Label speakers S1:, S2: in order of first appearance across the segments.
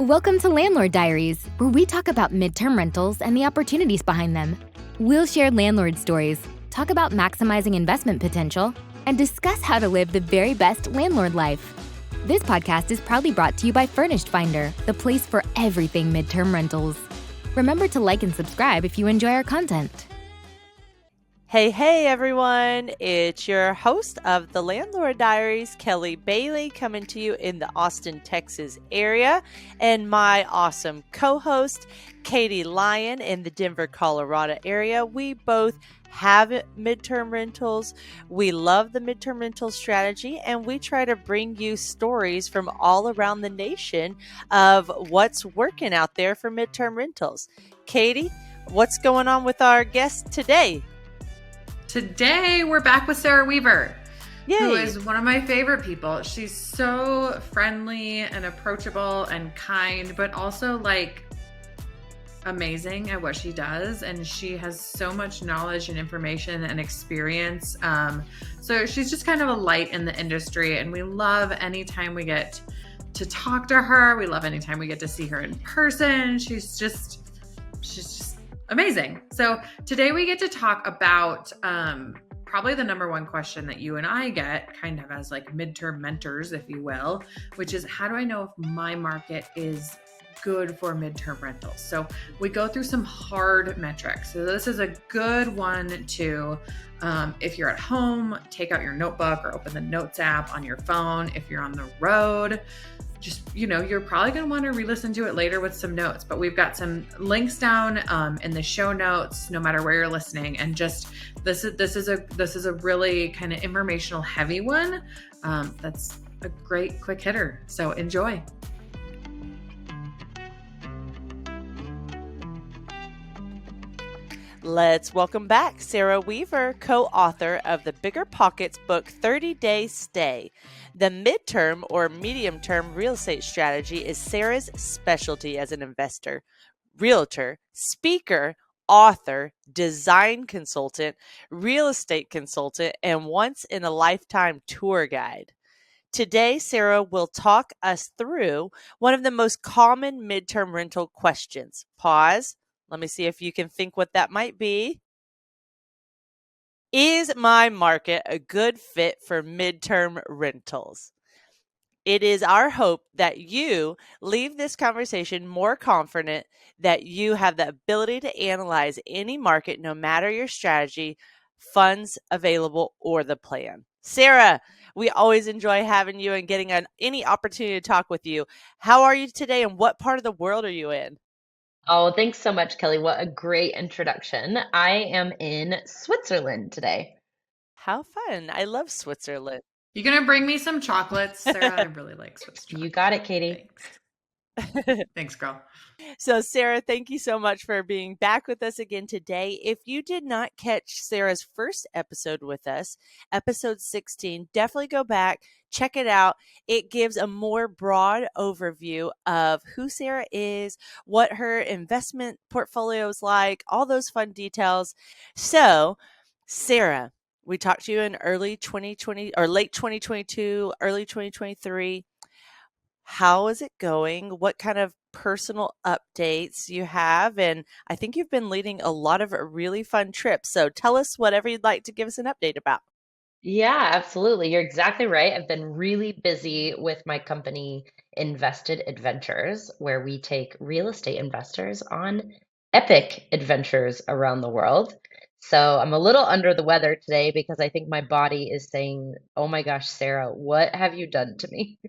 S1: Welcome to Landlord Diaries, where we talk about midterm rentals and the opportunities behind them. We'll share landlord stories, talk about maximizing investment potential, and discuss how to live the very best landlord life. This podcast is proudly brought to you by Furnished Finder, the place for everything midterm rentals. Remember to like and subscribe if you enjoy our content.
S2: Hey everyone, it's your host of the Landlord Diaries, Kelly Bailey, coming to you in the Austin, Texas area, and my awesome co-host, Katie Lyon, in the Denver, Colorado area. We both have midterm rentals. We love the midterm rental strategy, and we try to bring you stories from all around the nation of what's working out there for midterm rentals. Katie, what's going on with our guest today?
S3: Today, we're back with Sarah Weaver,
S2: Yay.
S3: Who is one of my favorite people. She's so friendly and approachable and kind, but also like amazing at what she does. And she has so much knowledge and information and experience. So she's just kind of a light in the industry. And we love anytime we get to talk to her. We love anytime we get to see her in person. She's just amazing. So today we get to talk about probably the number one question that you and I get kind of as like midterm mentors, if you will, which is how do I know if my market is good for midterm rentals? So we go through some hard metrics. So this is a good one to, if you're at home, take out your notebook or open the notes app on your phone. If you're on the road, just, you're probably going to want to re-listen to it later with some notes, but we've got some links down in the show notes, no matter where you're listening. And just, this is a really kind of informational heavy one. That's a great quick hitter. So enjoy.
S2: Let's welcome back Sarah Weaver, co-author of the Bigger Pockets book, 30-Day Stay. The midterm or medium-term real estate strategy is Sarah's specialty as an investor, realtor, speaker, author, design consultant, real estate consultant, and once-in-a-lifetime tour guide. Today, Sarah will talk us through one of the most common midterm rental questions. Pause. Let me see if you can think what that might be. Is my market a good fit for midterm rentals? It is our hope that you leave this conversation more confident that you have the ability to analyze any market, no matter your strategy, funds available, or the plan. Sarah, we always enjoy having you and getting any opportunity to talk with you. How are you today, and what part of the world are you in?
S4: Oh, thanks so much, Kelly. What a great introduction. I am in Switzerland today.
S2: How fun. I love Switzerland.
S3: You gonna bring me some chocolates, Sarah? I really like Swiss chocolate.
S4: You got it, Katie.
S3: Thanks. Thanks, girl.
S2: So, Sarah, thank you so much for being back with us again today. If you did not catch Sarah's first episode with us, episode 16, definitely go back, check it out. It gives a more broad overview of who Sarah is, what her investment portfolio is like, all those fun details. So, Sarah, we talked to you in early 2020 or late 2022, early 2023. How is it going? What kind of personal updates you have? And I think you've been leading a lot of really fun trips. So tell us whatever you'd like to give us an update about.
S4: Yeah, absolutely. You're exactly right. I've been really busy with my company, Invested Adventures, where we take real estate investors on epic adventures around the world. So I'm a little under the weather today because I think my body is saying, oh my gosh, Sarah, what have you done to me?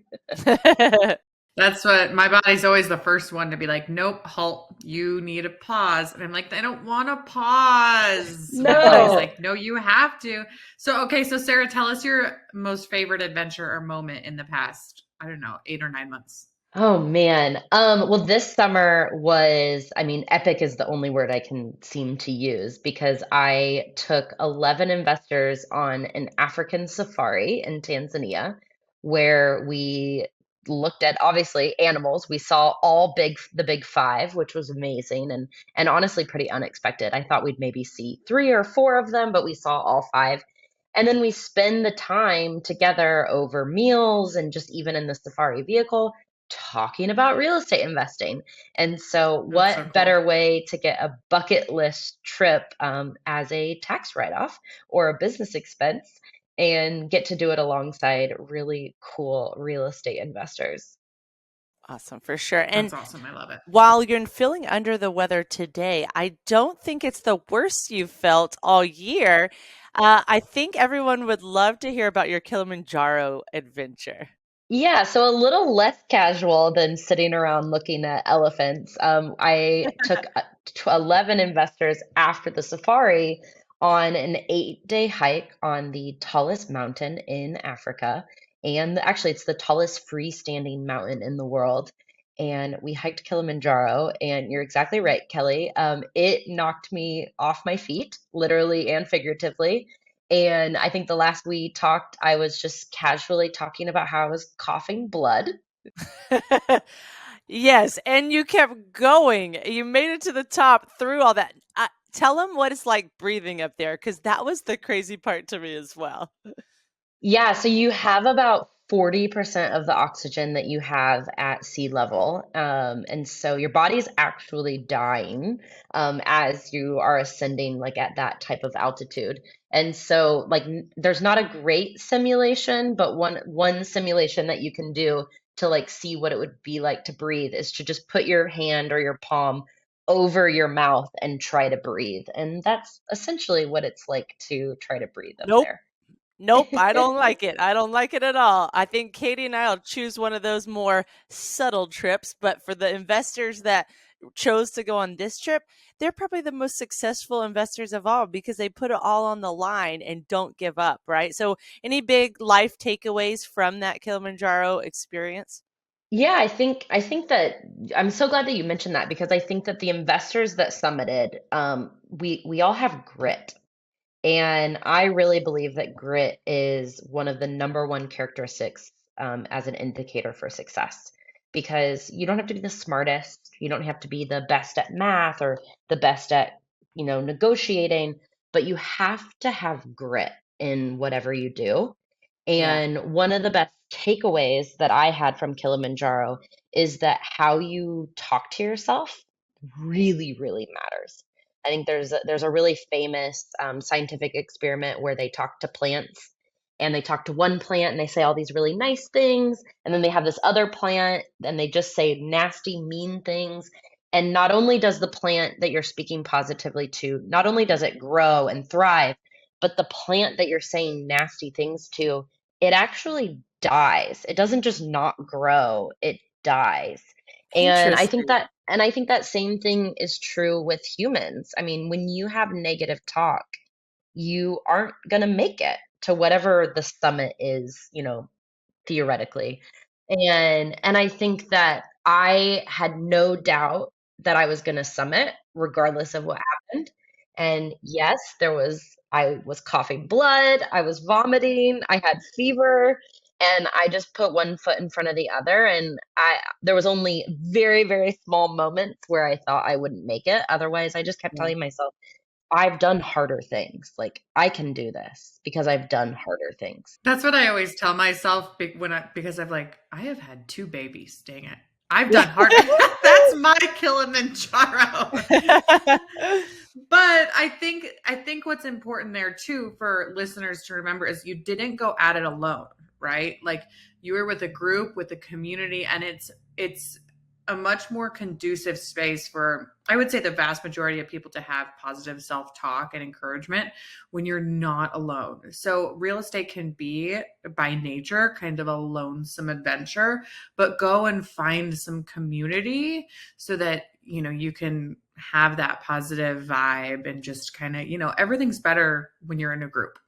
S3: That's what my body's always the first one to be like, nope, halt, you need a pause. And I'm like, I don't want to pause.
S4: No.
S3: My body's like, no, you have to. So, okay. So Sarah, tell us your most favorite adventure or moment in the past, I don't know, 8 or 9 months.
S4: Oh man. Well, this summer was, epic is the only word I can seem to use because I took 11 investors on an African safari in Tanzania where we looked at obviously animals. We saw the big five, which was amazing and honestly pretty unexpected. I thought we'd maybe see 3 or 4 of them, but we saw all 5. And then we spend the time together over meals and just even in the safari vehicle talking about real estate investing. And so,
S3: That's so
S4: what
S3: cool.
S4: better way to get a bucket list trip as a tax write off or a business expense and get to do it alongside really cool real estate investors?
S2: Awesome, for sure. And
S3: That's awesome. I love it.
S2: while you're feeling under the weather today, I don't think it's the worst you've felt all year. I think everyone would love to hear about your Kilimanjaro adventure.
S4: Yeah, so a little less casual than sitting around looking at elephants. I took 11 investors after the safari on an 8-day hike on the tallest mountain in Africa. And actually, it's the tallest freestanding mountain in the world. And we hiked Kilimanjaro. And you're exactly right, Kelly. It knocked me off my feet, literally and figuratively. And I think the last we talked, I was just casually talking about how I was coughing blood.
S2: Yes, and you kept going. You made it to the top through all that. Tell them what it's like breathing up there, because that was the crazy part to me as well.
S4: Yeah, so you have about 40% of the oxygen that you have at sea level. And so your body's actually dying as you are ascending like at that type of altitude. And so like there's not a great simulation, but one simulation that you can do to like see what it would be like to breathe is to just put your hand or your palm over your mouth and try to breathe. And that's essentially what it's like to try to breathe up
S2: Nope.
S4: there.
S2: Nope, I don't like it. I don't like it at all. I think Katie and I will choose one of those more subtle trips, but for the investors that chose to go on this trip, they're probably the most successful investors of all because they put it all on the line and don't give up, right? So, any big life takeaways from that Kilimanjaro experience?
S4: Yeah, I think that I'm so glad that you mentioned that because I think that the investors that summited, we all have grit. And I really believe that grit is one of the number one characteristics as an indicator for success. Because you don't have to be the smartest, you don't have to be the best at math or the best at, negotiating, but you have to have grit in whatever you do.
S2: Yeah,
S4: And one of the best takeaways that I had from Kilimanjaro is that how you talk to yourself really, really matters. I think there's a really famous scientific experiment where they talk to plants and they talk to one plant and they say all these really nice things, and then they have this other plant and they just say nasty, mean things. And not only does the plant that you're speaking positively to, not only does it grow and thrive, but the plant that you're saying nasty things to, it actually dies. It doesn't just not grow, it dies.
S2: interesting.
S4: And I think that same thing is true with humans. I mean, when you have negative talk, you aren't going to make it to whatever the summit is, theoretically. And I think that I had no doubt that I was going to summit regardless of what happened. And yes, I was coughing blood, I was vomiting, I had fever, and I just put one foot in front of the other, and I there was only very, very small moments where I thought I wouldn't make it. Otherwise, I just kept
S2: Yeah.
S4: telling myself, I've done harder things. Like I can do this because I've done harder things.
S3: That's what I always tell myself because I have had two babies. Dang it, I've done harder. That's my Kilimanjaro. But I think what's important there too for listeners to remember is you didn't go at it alone, right? Like you were with a group, with a community, and it's a much more conducive space for, I would say, the vast majority of people to have positive self-talk and encouragement when you're not alone. So real estate can be by nature kind of a lonesome adventure, but go and find some community so that you can have that positive vibe and just kind of, everything's better when you're in a group.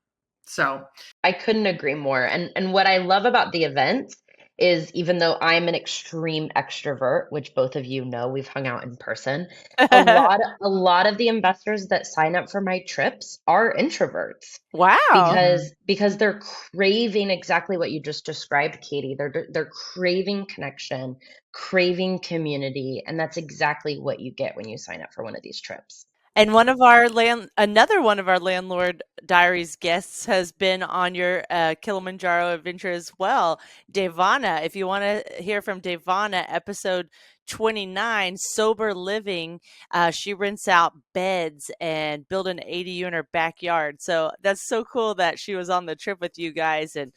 S3: So
S4: I couldn't agree more. And what I love about the event is even though I'm an extreme extrovert, which both of you know, we've hung out in person, a lot of the investors that sign up for my trips are introverts
S2: Wow.
S4: because they're craving exactly what you just described, Katie. They're craving connection, craving community, and that's exactly what you get when you sign up for one of these trips.
S2: And another one of our Landlord Diaries guests has been on your Kilimanjaro adventure as well, Devana. If you want to hear from Devana, episode 29, Sober Living, she rents out beds and built an ADU in her backyard. So that's so cool that she was on the trip with you guys, and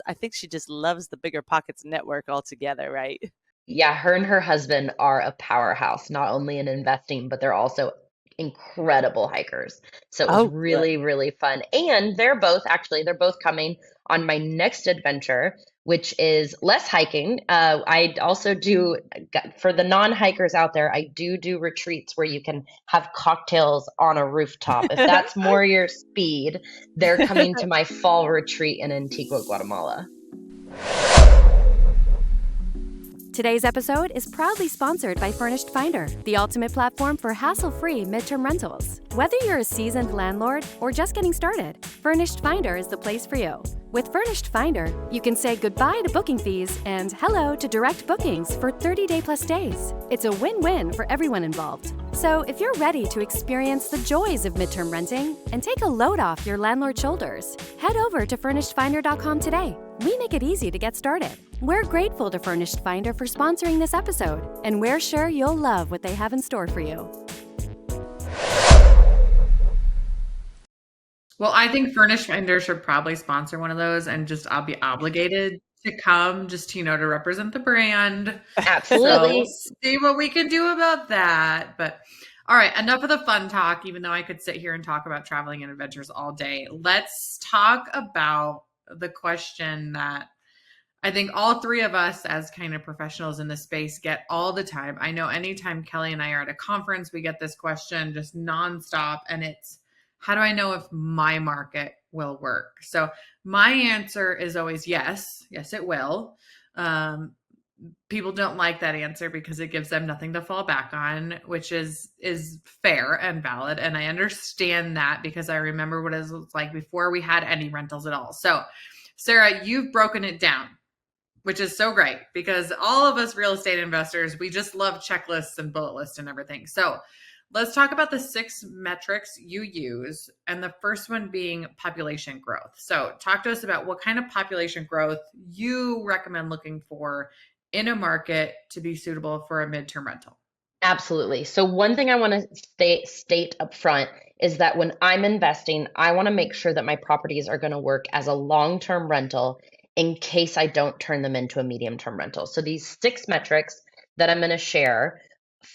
S2: I think she just loves the Bigger Pockets network altogether, right?
S4: Yeah, her and her husband are a powerhouse, not only in investing, but they're also incredible hikers. So it was
S2: Oh,
S4: really,
S2: good.
S4: really fun. And they're both coming on my next adventure, which is less hiking. I also do, for the non-hikers out there, I do retreats where you can have cocktails on a rooftop. If that's more your speed, they're coming to my fall retreat in Antigua, Guatemala.
S5: Today's episode is proudly sponsored by Furnished Finder, the ultimate platform for hassle-free midterm rentals. Whether you're a seasoned landlord or just getting started, Furnished Finder is the place for you. With Furnished Finder, you can say goodbye to booking fees and hello to direct bookings for 30-day plus stays. It's a win-win for everyone involved. So if you're ready to experience the joys of midterm renting and take a load off your landlord's shoulders, head over to FurnishedFinder.com today. We make it easy to get started. We're grateful to Furnished Finder for sponsoring this episode, and we're sure you'll love what they have in store for you.
S3: Well, I think Furnished Finder should probably sponsor one of those, and just I'll be obligated to come just to represent the brand. So
S4: Absolutely.
S3: we'll see what we can do about that. But all right, enough of the fun talk, even though I could sit here and talk about traveling and adventures all day. Let's talk about the question that I think all three of us as kind of professionals in this space get all the time. I know anytime Kelly and I are at a conference, we get this question just nonstop, and it's, how do I know if my market will work? So my answer is always yes. Yes, it will. People don't like that answer because it gives them nothing to fall back on, which is fair and valid. And I understand that because I remember what it was like before we had any rentals at all. So Sarah, you've broken it down, which is so great because all of us real estate investors, we just love checklists and bullet lists and everything. So let's talk about the 6 metrics you use, and the first one being population growth. So talk to us about what kind of population growth you recommend looking for in a market to be suitable for a midterm rental.
S4: Absolutely. So one thing I want to state up front is that when I'm investing, I want to make sure that my properties are going to work as a long-term rental in case I don't turn them into a medium-term rental. So these 6 metrics that I'm going to share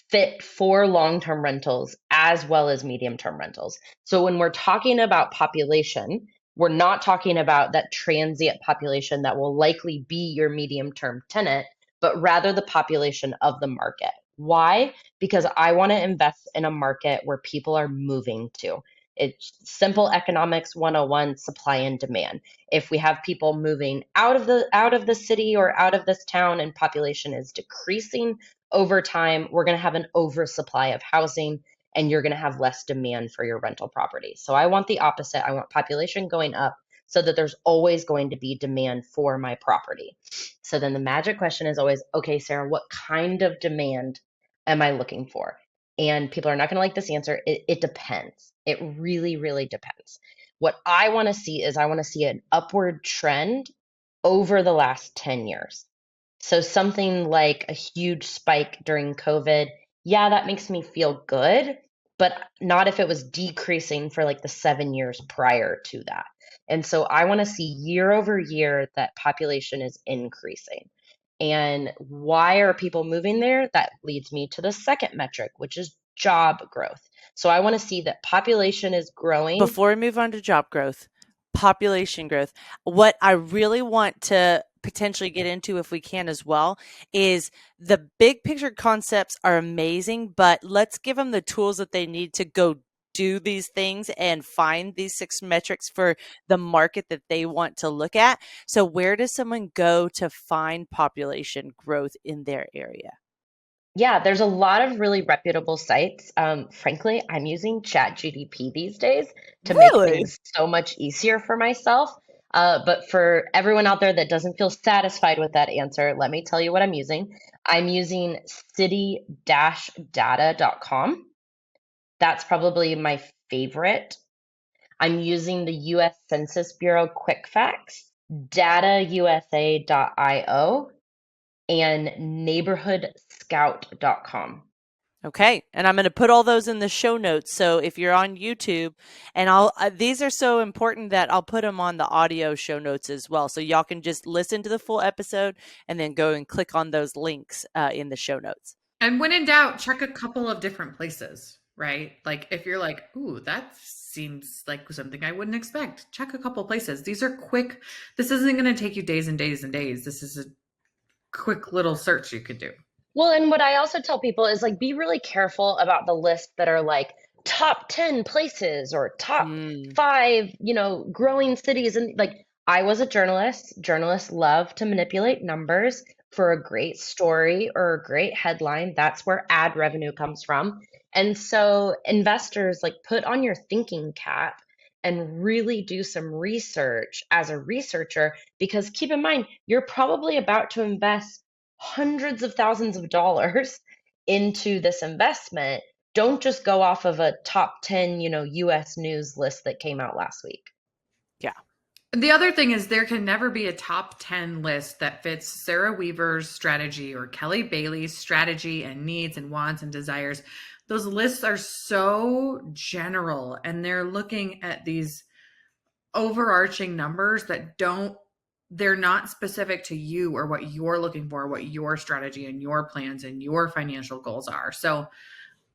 S4: fit for long-term rentals as well as medium-term rentals. So when we're talking about population, we're not talking about that transient population that will likely be your medium-term tenant, but rather the population of the market. Why? Because I want to invest in a market where people are moving to. It's simple economics 101, supply and demand. If we have people moving out of the city or out of this town and population is decreasing over time, we're going to have an oversupply of housing and you're going to have less demand for your rental property. So I want the opposite. I want population going up so that there's always going to be demand for my property. So then the magic question is always, okay, Sarah, what kind of demand am I looking for? And people are not going to like this answer. It depends. It really, really depends. What I want to see is I want to see an upward trend over the last 10 years. So something like a huge spike during COVID, yeah, that makes me feel good, but not if it was decreasing for like the 7 years prior to that. And so I want to see year over year that population is increasing. And why are people moving there? That leads me to the second metric, which is job growth. So I want to see that population is growing.
S2: Before we move on to job growth, population growth, what I really want to potentially get into, if we can as well, is the big picture concepts are amazing, but let's give them the tools that they need to go do these things and find these 6 metrics for the market that they want to look at. So where does someone go to find population growth in their area?
S4: Yeah, there's a lot of really reputable sites. Frankly, I'm using ChatGPT these days to make
S2: Really?
S4: things so much easier for myself. But for everyone out there that doesn't feel satisfied with that answer, let me tell you what I'm using. I'm using city-data.com. That's probably my favorite. I'm using the US Census Bureau Quick Facts, datausa.io, and neighborhoodscout.com.
S2: Okay, and I'm going to put all those in the show notes. So if you're on YouTube, and these are so important that I'll put them on the audio show notes as well. So y'all can just listen to the full episode and then go and click on those links in the show notes.
S3: And when in doubt, check a couple of different places, right? Like if you're like, ooh, that seems like something I wouldn't expect, check a couple places. These are quick. This isn't going to take you days and days and days. This is a quick little search you could do.
S4: Well, and what I also tell people is like be really careful about the lists that are like top 10 places or top 5, growing cities. And like I was a journalist. Journalists love to manipulate numbers for a great story or a great headline. That's where ad revenue comes from. And so investors like put on your thinking cap and really do some research as a researcher, because keep in mind, you're probably about to invest hundreds of thousands of dollars into this investment. Don't just go off of a top 10, US news list that came out last week.
S2: Yeah.
S3: The other thing is there can never be a top 10 list that fits Sarah Weaver's strategy or Kelly Bailey's strategy and needs and wants and desires. Those lists are so general and they're looking at these overarching numbers that they're not specific to you or what you're looking for, what your strategy and your plans and your financial goals are. So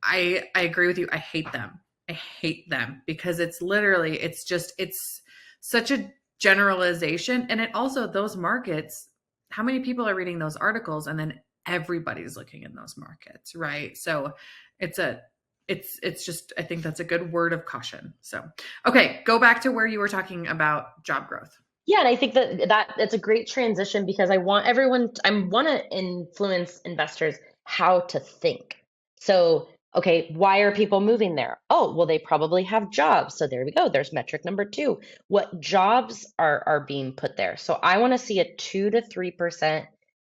S3: I agree with you. I hate them. I hate them because it's such a generalization. And it also, those markets, how many people are reading those articles and then everybody's looking in those markets, right? So it's just, I think that's a good word of caution. So, okay, go back to where you were talking about job growth.
S4: Yeah, and I think that it's a great transition because I want to influence investors how to think. So, okay, why are people moving there? Oh, well, they probably have jobs. So there we go. There's metric number 2. What jobs are being put there? So I want to see a 2 to 3%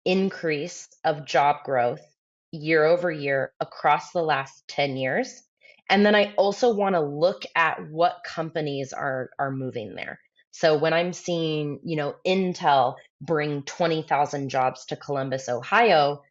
S4: increase of job growth year over year across the last 10 years. And then I also want to look at what companies are moving there. So when I'm seeing, Intel bring 20,000 jobs to Columbus, Ohio,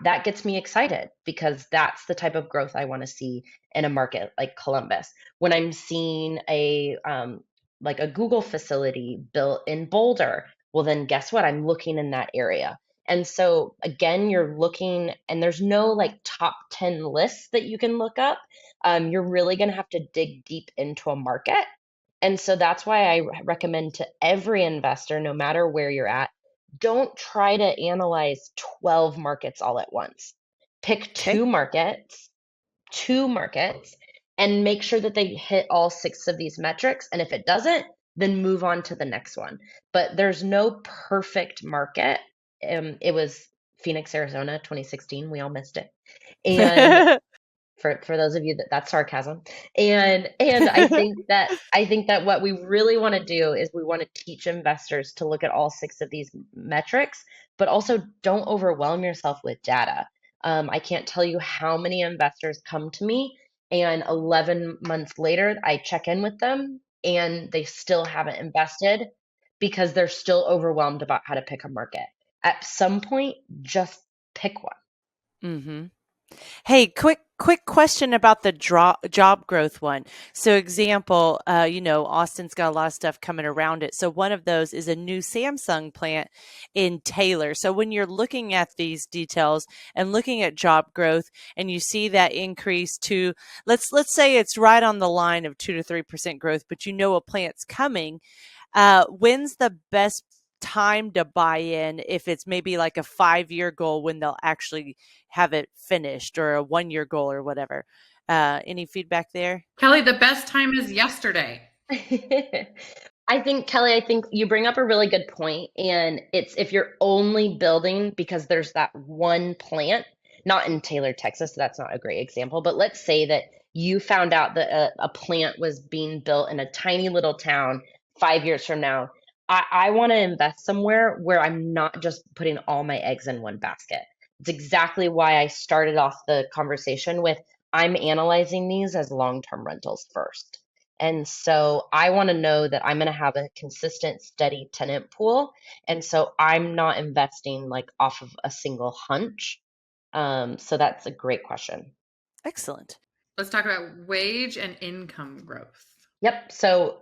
S4: that gets me excited because that's the type of growth I want to see in a market like Columbus. When I'm seeing like a Google facility built in Boulder, well, then guess what? I'm looking in that area. And so again, you're looking, and there's no like top 10 lists that you can look up. You're really going to have to dig deep into a market. And so that's why I recommend to every investor, no matter where you're at, don't try to analyze 12 markets all at once. Pick two markets, and make sure that they hit all 6 of these metrics. And if it doesn't, then move on to the next one. But there's no perfect market. It was Phoenix, Arizona, 2016. We all missed it. And for those of you that's sarcasm. And I think that what we really want to do is we want to teach investors to look at all 6 of these metrics, but also don't overwhelm yourself with data. I can't tell you how many investors come to me and 11 months later I check in with them and they still haven't invested because they're still overwhelmed about how to pick a market. At some point, just pick one.
S2: Mm-hmm. Hey, quick question about the job growth one. So example, Austin's got a lot of stuff coming around it. So one of those is a new Samsung plant in Taylor. So when you're looking at these details and looking at job growth and you see that increase to, let's say it's right on the line of 2 to 3% growth, but a plant's coming, when's the best time to buy in if it's maybe like a 5-year goal when they'll actually have it finished, or a 1-year goal or whatever? Any feedback there?
S3: Kelly, the best time is yesterday.
S4: Kelly, I think you bring up a really good point. And it's if you're only building because there's that one plant, not in Taylor, Texas, so that's not a great example, but let's say that you found out that a plant was being built in a tiny little town 5 years from now. I want to invest somewhere where I'm not just putting all my eggs in one basket. It's exactly why I started off the conversation with I'm analyzing these as long-term rentals first. And so I want to know that I'm going to have a consistent, steady tenant pool. And so I'm not investing like off of a single hunch. So that's a great question.
S2: Excellent.
S3: Let's talk about wage and income growth.
S4: Yep. So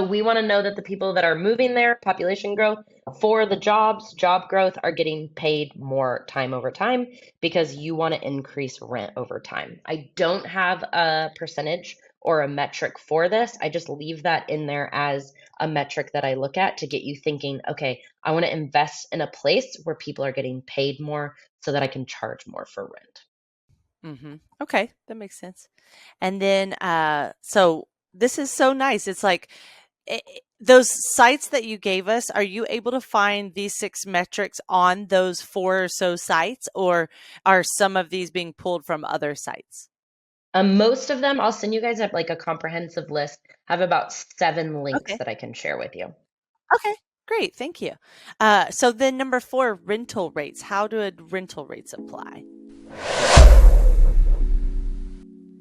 S4: we want to know that the people that are moving there, population growth for the jobs, job growth are getting paid more time over time because you want to increase rent over time. I don't have a percentage or a metric for this. I just leave that in there as a metric that I look at to get you thinking, okay, I want to invest in a place where people are getting paid more so that I can charge more for rent.
S2: Okay, that makes sense. And then, so this is so nice. It's like those sites that you gave us, are you able to find these 6 metrics on those 4 or so sites, or are some of these being pulled from other sites?
S4: Most of them, I'll send you guys like a comprehensive list. I have about 7 links
S2: Okay.
S4: that I can share with you.
S2: Okay. Great. Thank you. So then number 4, rental rates. How do rental rates apply?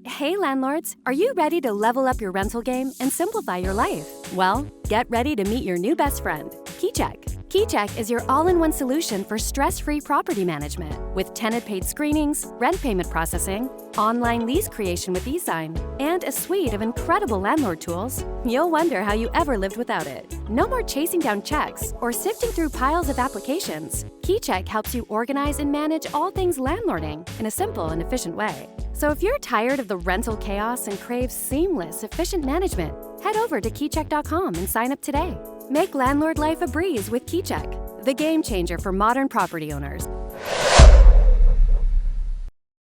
S5: Hey landlords, are you ready to level up your rental game and simplify your life? Well, get ready to meet your new best friend, KeyCheck. KeyCheck is your all-in-one solution for stress-free property management with tenant-paid screenings, rent payment processing, online lease creation with eSign, and a suite of incredible landlord tools. You'll wonder how you ever lived without it. No more chasing down checks or sifting through piles of applications. KeyCheck helps you organize and manage all things landlording in a simple and efficient way. So if you're tired of the rental chaos and crave seamless, efficient management, head over to keycheck.com and sign up today. Make landlord life a breeze with KeyCheck, the game changer for modern property owners.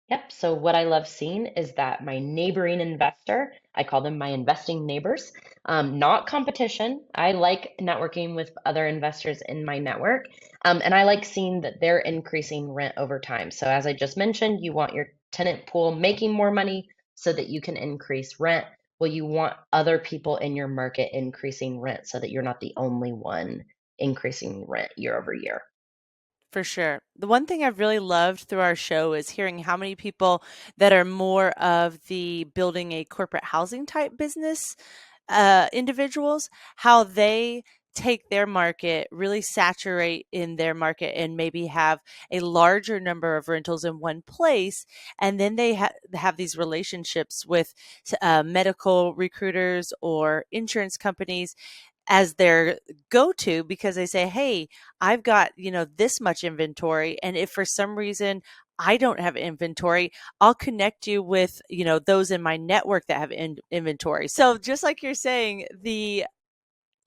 S4: Yep. So what I love seeing is that my neighboring investor, I call them my investing neighbors, not competition. I like networking with other investors in my network. And I like seeing that they're increasing rent over time. So as I just mentioned, you want your tenant pool making more money so that you can increase rent. Well, you want other people in your market increasing rent so that you're not the only one increasing rent year over year.
S2: For sure. The one thing I've really loved through our show is hearing how many people that are more of the building a corporate housing type business individuals, how they take their market, really saturate in their market, and maybe have a larger number of rentals in one place. And then they have these relationships with medical recruiters or insurance companies as their go-to because they say, hey, I've got, this much inventory. And if for some reason I don't have inventory, I'll connect you with, those in my network that have inventory. So just like you're saying, the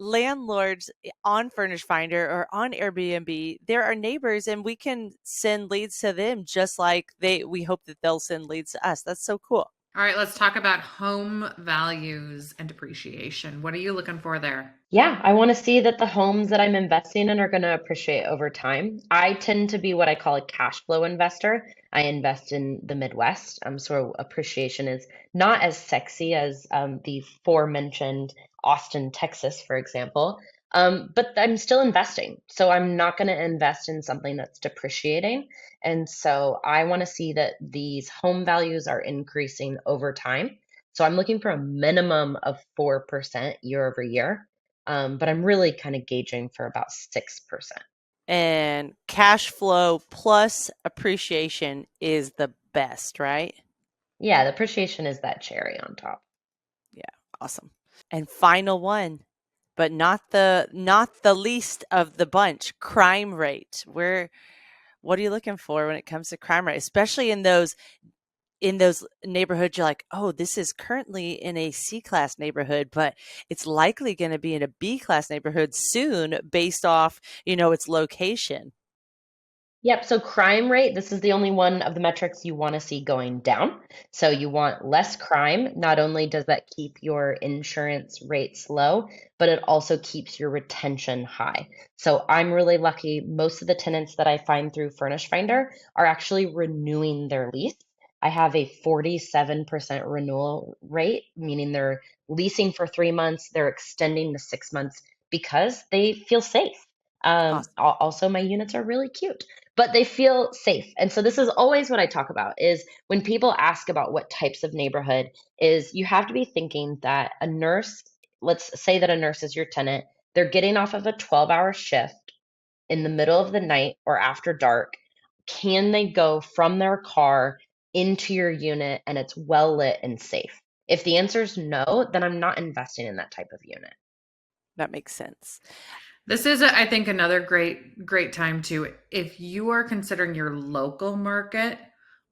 S2: landlords on Furnished Finder or on Airbnb, there are neighbors and we can send leads to them just like we hope that they'll send leads to us. That's so cool.
S3: All right, let's talk about home values and depreciation. What are you looking for there?
S4: Yeah, I want to see that the homes that I'm investing in are going to appreciate over time. I tend to be what I call a cash flow investor. I invest in the Midwest, so appreciation is not as sexy as the aforementioned Austin, Texas, for example. But I'm still investing, so I'm not going to invest in something that's depreciating. And so I want to see that these home values are increasing over time. So I'm looking for a minimum of 4% year over year. But I'm really kind of gauging for about 6%.
S2: And cash flow plus appreciation is the best, right?
S4: Yeah, the appreciation is that cherry on top.
S2: Yeah, awesome. And final one, but not the least of the bunch, crime rate. What are you looking for when it comes to crime rate, especially in those neighborhoods? You're like, oh, this is currently in a C-class neighborhood, but it's likely going to be in a B-class neighborhood soon based off, its location.
S4: Yep. So crime rate, this is the only one of the metrics you want to see going down. So you want less crime. Not only does that keep your insurance rates low, but it also keeps your retention high. So I'm really lucky. Most of the tenants that I find through Furnish Finder are actually renewing their lease. I have a 47% renewal rate, meaning they're leasing for 3 months, they're extending to 6 months because they feel safe.
S2: Awesome.
S4: Also, my units are really cute, but they feel safe. And so this is always what I talk about is when people ask about what types of neighborhood is you have to be thinking that a nurse, let's say that a nurse is your tenant, they're getting off of a 12-hour shift in the middle of the night or after dark. Can they go from their car into your unit and it's well lit and safe? If the answer is no, then I'm not investing in that type of unit.
S2: That makes sense.
S3: This is, I think, another great time to, if you are considering your local market,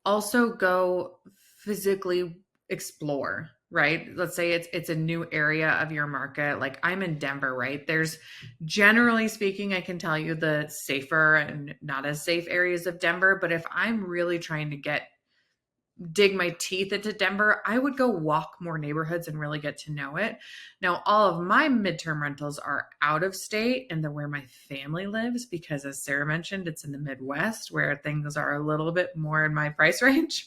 S3: also go physically explore, right? Let's say it's a new area of your market. Like I'm in Denver, right? There's, generally speaking, I can tell you the safer and not as safe areas of Denver. But if I'm really trying to dig my teeth into Denver, I would go walk more neighborhoods and really get to know it. Now, all of my midterm rentals are out of state and where my family lives, because as Sarah mentioned, it's in the Midwest where things are a little bit more in my price range.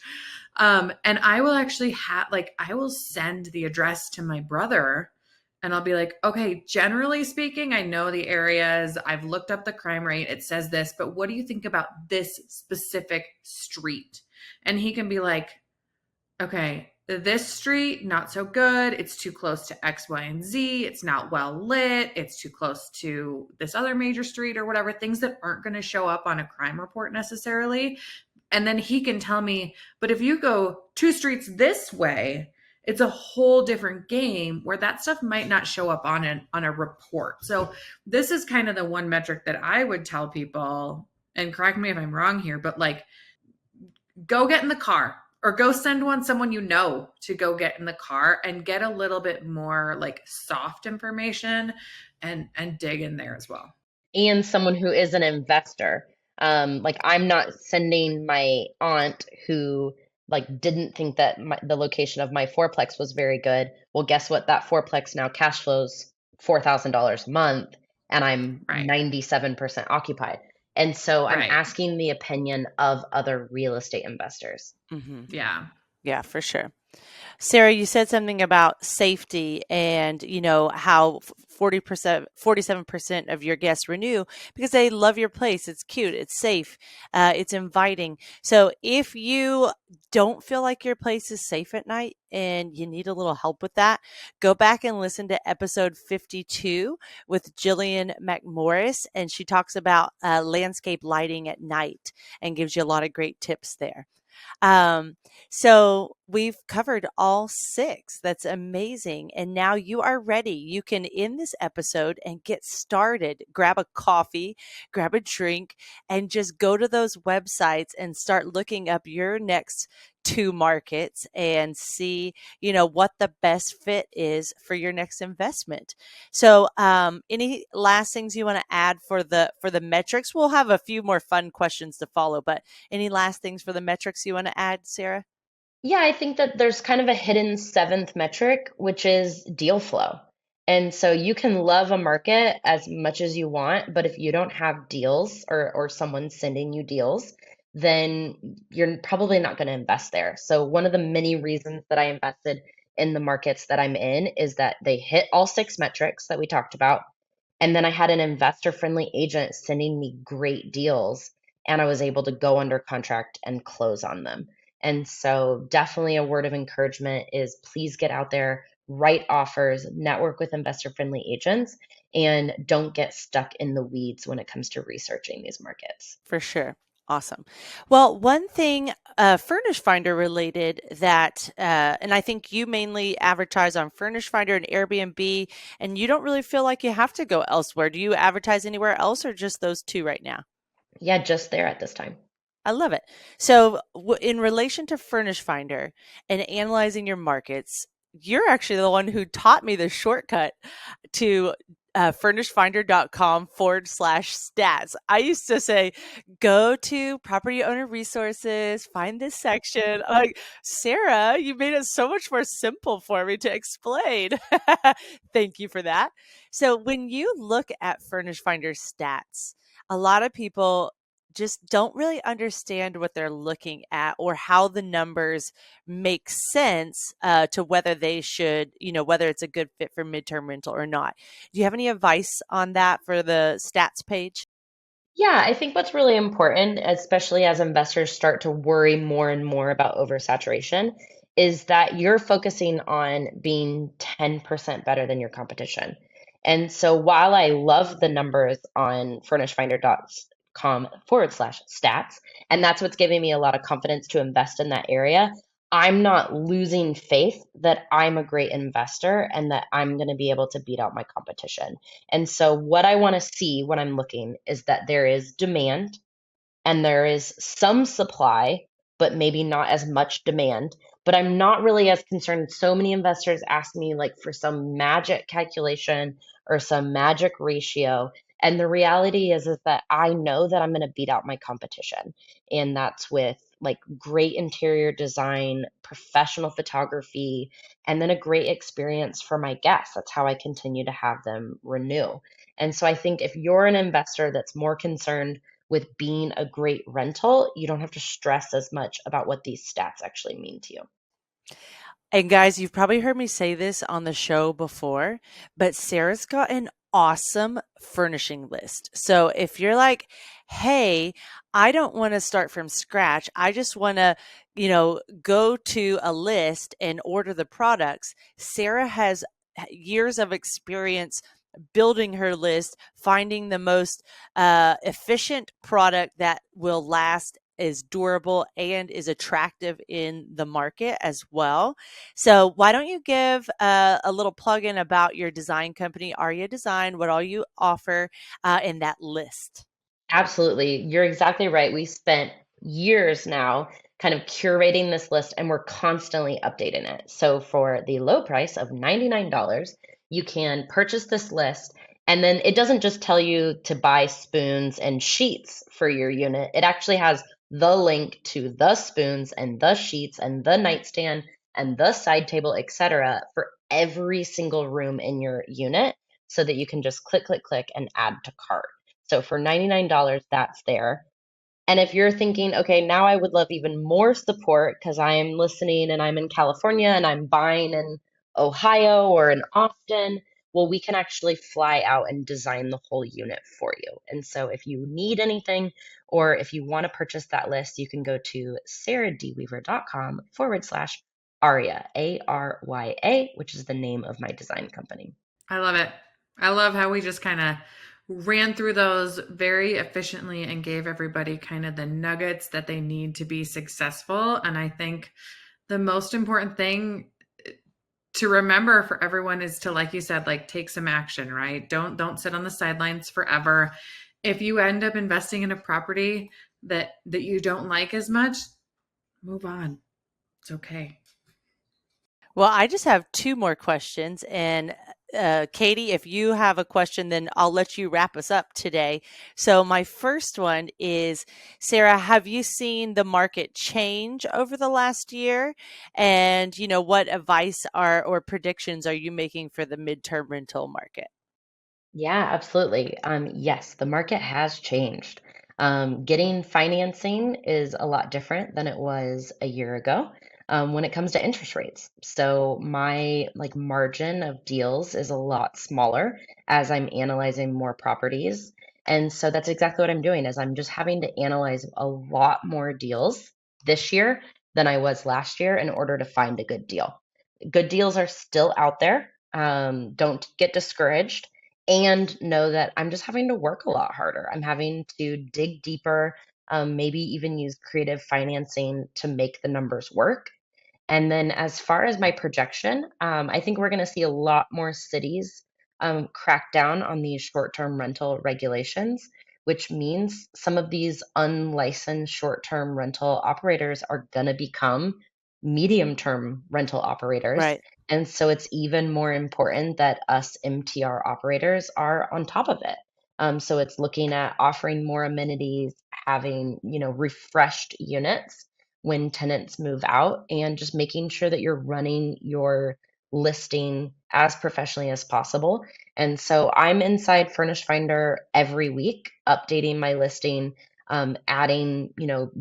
S3: And I will actually I will send the address to my brother and I'll be like, okay, generally speaking, I know the areas, I've looked up the crime rate, it says this, but what do you think about this specific street? And he can be like, okay, this street, not so good. It's too close to X, Y, and Z. It's not well lit. It's too close to this other major street or whatever, things that aren't going to show up on a crime report necessarily. And then he can tell me, but if you go 2 streets this way, it's a whole different game where that stuff might not show up on a report. So this is kind of the one metric that I would tell people, and correct me if I'm wrong here, but like, go get in the car or go send someone you know to go get in the car and get a little bit more like soft information and dig in there as well.
S4: And someone who is an investor. Like I'm not sending my aunt who like didn't think that the location of my fourplex was very good. Well, guess what? That fourplex now cash flows $4,000 a month, and I'm
S3: Right.
S4: 97% occupied. And so I'm
S3: Right.
S4: asking the opinion of other real estate investors.
S2: Mm-hmm.
S3: Yeah.
S2: Yeah, for sure. Sarah, you said something about safety and, you know, how 40%, 47% of your guests renew because they love your place. It's cute. It's safe. It's inviting. So if you don't feel like your place is safe at night and you need a little help with that, go back and listen to episode 52 with Jillian McMorris. And she talks about landscape lighting at night and gives you a lot of great tips there. So we've covered all 6. That's amazing. And now you are ready. You can end this episode and get started. Grab a coffee, grab a drink, and just go to those websites and start looking up your next 2 markets and see, you know, what the best fit is for your next investment. So, any last things you want to add for the metrics? We'll have a few more fun questions to follow, but any last things for the metrics you want to add, Sarah?
S4: Yeah, I think that there's kind of a hidden 7th metric, which is deal flow. And so you can love a market as much as you want, but if you don't have deals or someone sending you deals, then you're probably not going to invest there. So one of the many reasons that I invested in the markets that I'm in is that they hit all 6 metrics that we talked about. And then I had an investor-friendly agent sending me great deals, and I was able to go under contract and close on them. And so definitely a word of encouragement is please get out there, write offers, network with investor-friendly agents, and don't get stuck in the weeds when it comes to researching these markets.
S2: For sure. Awesome. Well, one thing Furnished Finder related that, and I think you mainly advertise on Furnished Finder and Airbnb, and you don't really feel like you have to go elsewhere. Do you advertise anywhere else or just those 2 right now?
S4: Yeah, just there at this time.
S2: I love it. So, in relation to Furnish Finder and analyzing your markets, you're actually the one who taught me the shortcut to furnishedfinder.com/stats. I used to say, go to property owner resources, find this section. I'm like, Sarah, you made it so much more simple for me to explain. Thank you for that. So, when you look at Furnish Finder stats, a lot of people just don't really understand what they're looking at or how the numbers make sense to whether they should, whether it's a good fit for midterm rental or not. Do you have any advice on that for the stats page?
S4: Yeah, I think what's really important, especially as investors start to worry more and more about oversaturation, is that you're focusing on being 10% better than your competition. And so while I love the numbers on furnishedfinder.com/stats, and that's what's giving me a lot of confidence to invest in that area, I'm not losing faith that I'm a great investor and that I'm going to be able to beat out my competition. And so, what I want to see when I'm looking is that there is demand and there is some supply, but maybe not as much demand. But I'm not really as concerned. So many investors ask me like for some magic calculation or some magic ratio. And the reality is that I know that I'm going to beat out my competition. And that's with like great interior design, professional photography, and then a great experience for my guests. That's how I continue to have them renew. And so I think if you're an investor that's more concerned with being a great rental, you don't have to stress as much about what these stats actually mean to you.
S2: And guys, you've probably heard me say this on the show before, but Sarah's got an awesome furnishing list. So if you're like, hey, I don't want to start from scratch, I just want to, go to a list and order the products, Sarah has years of experience building her list, finding the most efficient product that will last, is durable, and is attractive in the market as well. So why don't you give a little plug-in about your design company, Aria Design, what all you offer in that list?
S4: Absolutely. You're exactly right. We spent years now kind of curating this list and we're constantly updating it. So for the low price of $99, you can purchase this list. And then it doesn't just tell you to buy spoons and sheets for your unit. It actually has the link to the spoons and the sheets and the nightstand and the side table, etc., for every single room in your unit so that you can just click, click, click and add to cart. So for $99, that's there. And if you're thinking, okay, now I would love even more support because I am listening and I'm in California and I'm buying in Ohio or in Austin, well, we can actually fly out and design the whole unit for you. And so if you need anything or if you want to purchase that list, you can go to sarahdweaver.com/Aria, ARYA, which is the name of my design company.
S3: I love it. I love how we just kind of ran through those very efficiently and gave everybody kind of the nuggets that they need to be successful. And I think the most important thing to remember for everyone is to, like you said, like take some action, right? Don't sit on the sidelines forever. If you end up investing in a property that you don't like as much, move on. It's okay.
S2: Well, I just have two more questions. And Katie, if you have a question, then I'll let you wrap us up today. So, my first one is, Sarah, have you seen the market change over the last year? And, what advice or predictions are you making for the midterm rental market?
S4: Yeah, absolutely. Yes, the market has changed. Getting financing is a lot different than it was a year ago, when it comes to interest rates. So my like margin of deals is a lot smaller as I'm analyzing more properties. And so that's exactly what I'm doing is I'm just having to analyze a lot more deals this year than I was last year in order to find a good deal. Good deals are still out there. Don't get discouraged and know that I'm just having to work a lot harder. I'm having to dig deeper, maybe even use creative financing to make the numbers work. And then as far as my projection, I think we're going to see a lot more cities crack down on these short-term rental regulations, which means some of these unlicensed short-term rental operators are going to become medium-term rental operators.
S2: Right.
S4: And so it's even more important that us MTR operators are on top of it. So it's looking at offering more amenities, having, refreshed units when tenants move out and just making sure that you're running your listing as professionally as possible. And so I'm inside Furnished Finder every week, updating my listing, adding,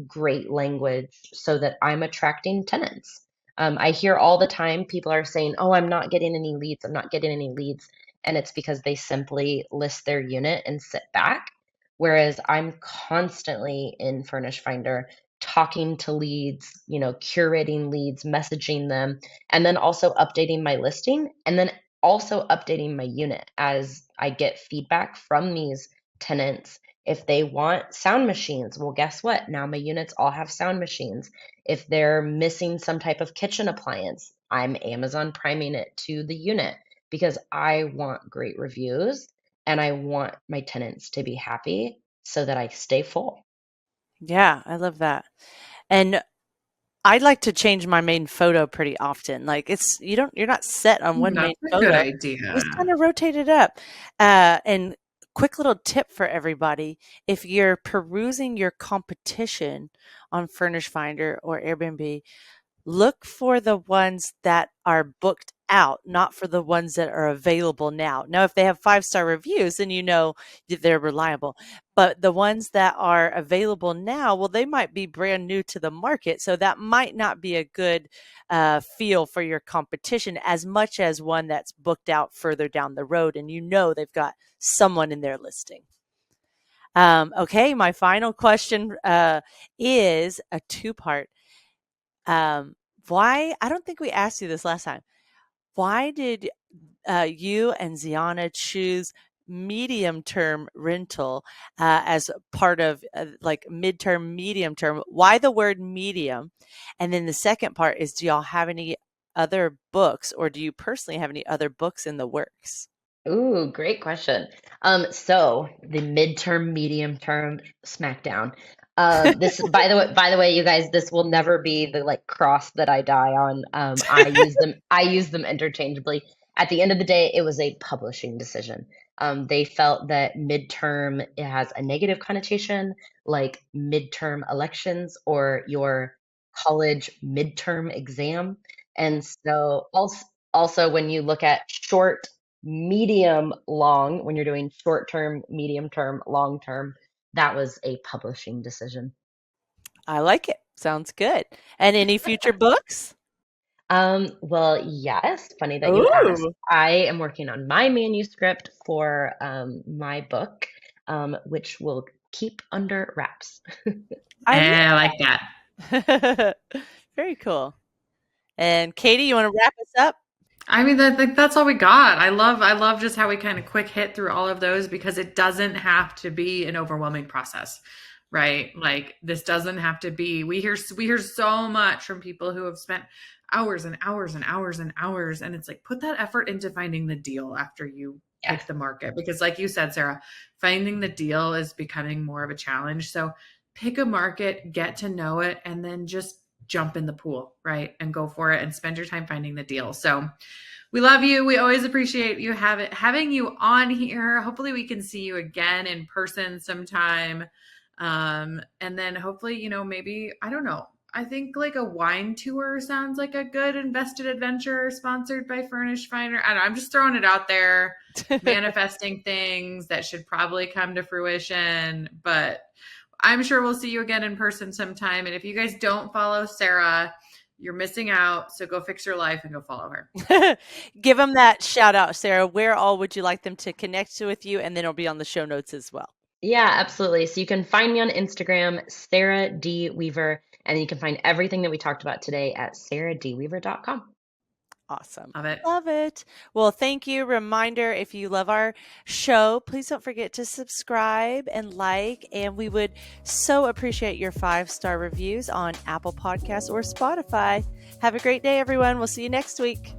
S4: great language so that I'm attracting tenants. I hear all the time people are saying, oh, I'm not getting any leads. I'm not getting any leads. And it's because they simply list their unit and sit back. Whereas I'm constantly in Furnish Finder talking to leads, curating leads, messaging them, and then also updating my listing, and then also updating my unit as I get feedback from these tenants. If they want sound machines, well, guess what? Now my units all have sound machines. If they're missing some type of kitchen appliance, I'm Amazon priming it to the unit because I want great reviews and I want my tenants to be happy so that I stay full.
S2: Yeah, I love that. And I'd like to change my main photo pretty often. Like you're not set on one main
S3: That's a
S2: photo.
S3: good idea.
S2: Just kind of rotate it up. And quick little tip for everybody: if you're perusing your competition on Furnish Finder or Airbnb, look for the ones that are booked out, not for the ones that are available now. Now, if they have 5-star reviews, then you know that they're reliable. But the ones that are available now, well, they might be brand new to the market. So that might not be a good feel for your competition as much as one that's booked out further down the road and they've got someone in their listing. Okay, my final question is a two-part. Why? I don't think we asked you this last time. Why did you and Ziana choose medium-term rental as part of like midterm, medium term? Why the word medium? And then the second part is, do y'all have any other books, or do you personally have any other books in the works?
S4: Ooh, great question. So the midterm, medium term smackdown. This, by the way, you guys, this will never be the like cross that I die on. I use them interchangeably. At the end of the day, it was a publishing decision. They felt that midterm, it has a negative connotation, like midterm elections or your college midterm exam. And so also when you look at short, medium, long, when you're doing short term, medium term, long term, that was a publishing decision.
S2: I like it. Sounds good. And any future books?
S4: Well, yes, funny that you asked.
S2: Ooh,
S4: I am working on my manuscript for my book, which will keep under wraps.
S2: I
S3: I like that.
S2: love Very cool. And Katie, you want to wrap us up?
S3: I mean, that's all we got. I love just how we kind of quick hit through all of those because it doesn't have to be an overwhelming process, right? Like this doesn't have to be. We hear so much from people who have spent hours and hours and hours and hours, and it's like put that effort into finding the deal after you
S4: Yeah.
S3: pick the market because, like you said, Sarah, finding the deal is becoming more of a challenge. So pick a market, get to know it, and then just jump in the pool, right? And go for it and spend your time finding the deal. So we love you. We always appreciate you having you on here. Hopefully we can see you again in person sometime. And then hopefully, maybe, I don't know. I think like a wine tour sounds like a good invested adventure sponsored by Furnished Finder. I don't know, I'm just throwing it out there, manifesting things that should probably come to fruition, but I'm sure we'll see you again in person sometime. And if you guys don't follow Sarah, you're missing out. So go fix your life and go follow her.
S2: Give them that shout out, Sarah. Where all would you like them to connect with you? And then it'll be on the show notes as well.
S4: Yeah, absolutely. So you can find me on Instagram, Sarah D. Weaver, and you can find everything that we talked about today at sarahdweaver.com.
S2: Awesome.
S3: Love it.
S2: Love it. Well, thank you. Reminder, if you love our show, please don't forget to subscribe and like. And we would so appreciate your 5-star reviews on Apple Podcasts or Spotify. Have a great day, everyone. We'll see you next week.